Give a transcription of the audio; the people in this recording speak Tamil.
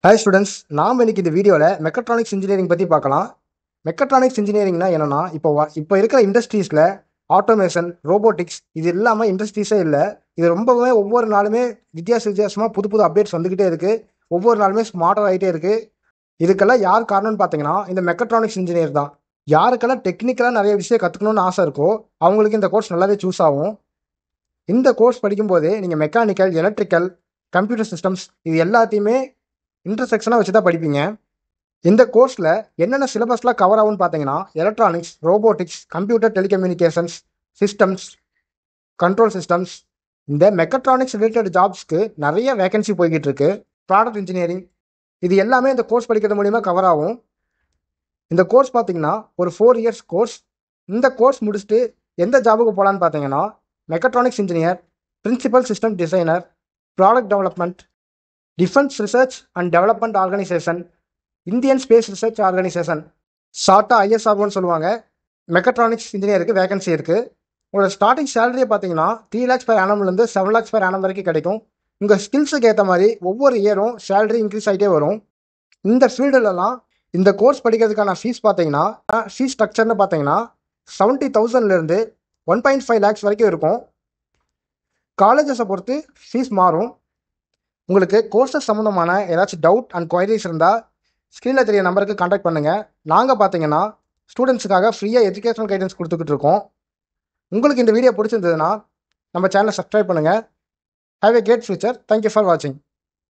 ஹாய் ஸ்டூடெண்ட்ஸ், நாம் இன்னைக்கு இந்த வீடியோவில் மெக்கட்ரானிக்ஸ் இன்ஜினியரிங் பற்றி பார்க்கலாம். மெக்கட்ரானிக்ஸ் இன்ஜினியரிங்னா என்னென்னா, இப்போ இருக்கிற இண்டஸ்ட்ரீஸில் ஆட்டோமேஷன், ரோபோட்டிக்ஸ் இது இல்லாமல் இண்டஸ்ட்ரீஸே இல்லை. இது ரொம்பவே ஒவ்வொரு நாளுமே வித்தியாசமாக புது புது அப்டேட்ஸ் வந்துக்கிட்டே இருக்குது. ஒவ்வொரு நாளுமே ஸ்மார்ட்டாக ஆகிட்டே இருக்குது. இதுக்கெல்லாம் யார் காரணம்னு பார்த்தீங்கன்னா, இந்த மெக்கட்ரானிக்ஸ் இன்ஜினியர் தான். யாருக்கெல்லாம் டெக்னிக்கலாக நிறைய விஷயம் கற்றுக்கணும்னு ஆசை இருக்கோ அவங்களுக்கு இந்த கோர்ஸ் நல்லாவே சூஸ் ஆகும். இந்த கோர்ஸ் படிக்கும்போதே நீங்கள் மெக்கானிக்கல், எலக்ட்ரிக்கல், கம்ப்யூட்டர் சிஸ்டம்ஸ் இது எல்லாத்தையுமே இன்டர்செக்ஷனாக வச்சு தான் படிப்பீங்க. இந்த கோர்ஸில் என்னென்ன சிலபஸ்லாம் கவர் ஆகும்னு பார்த்தீங்கன்னா, electronics, robotics, computer telecommunications, systems, control systems. இந்த மெக்கட்ரானிக்ஸ் ரிலேட்டட் ஜாப்ஸ்க்கு நிறைய வேகன்சி போய்கிட்டு இருக்கு. ப்ராடக்ட் இன்ஜினியரிங் இது எல்லாமே இந்த கோர்ஸ் படிக்கிறது மூலிமா கவர் ஆகும். இந்த கோர்ஸ் பார்த்தீங்கன்னா ஒரு 4 இயர்ஸ் கோர்ஸ். இந்த கோர்ஸ் முடிச்சுட்டு எந்த ஜாபுக்கு போகலான்னு பார்த்தீங்கன்னா, mechatronics engineer, principal system designer, product development, defence research and development organisation, Indian space research organisation, ஷார்ட்டாக ISROன்னு சொல்லுவாங்க. மெக்கட்ரானிக்ஸ் இன்ஜினியருக்கு வேகன்சி இருக்குது. உங்களோட ஸ்டார்டிங் சேலரியை பார்த்தீங்கன்னா 3 lakhs per annumலேருந்து 7 lakhs per annum வரைக்கும் கிடைக்கும். உங்கள் ஸ்கில்ஸுக்கு ஏற்ற மாதிரி ஒவ்வொரு இயரும் சேலரி இன்க்ரீஸ் ஆகிட்டே வரும். இந்த ஃபீல்டுலலாம் இந்த கோர்ஸ் படிக்கிறதுக்கான ஃபீஸ் பார்த்தீங்கன்னா, ஃபீஸ் ஸ்ட்ரக்சர்னு பார்த்தீங்கன்னா 70,000லேருந்து 1.5 lakhs வரைக்கும் இருக்கும். காலேஜஸை பொறுத்து ஃபீஸ் மாறும். உங்களுக்கு கோர்சஸ் சம்மந்தமான ஏதாச்சும் டவுட் அண்ட் குவைரிஸ் இருந்தால் ஸ்க்ரீனில் தெரிய நம்பருக்கு கான்டாக்ட் பண்ணுங்கள். நாங்கள் பார்த்தீங்கன்னா ஸ்டூடெண்ட்ஸுக்காக ஃப்ரீயாக எஜுகேஷனல் கைடன்ஸ் கொடுத்துக்கிட்டு இருக்கோம். உங்களுக்கு இந்த வீடியோ பிடிச்சிருந்ததுன்னா நம்ம சேனலை சப்ஸ்கிரைப் பண்ணுங்கள். Have a great future. Thank you for வாட்சிங்.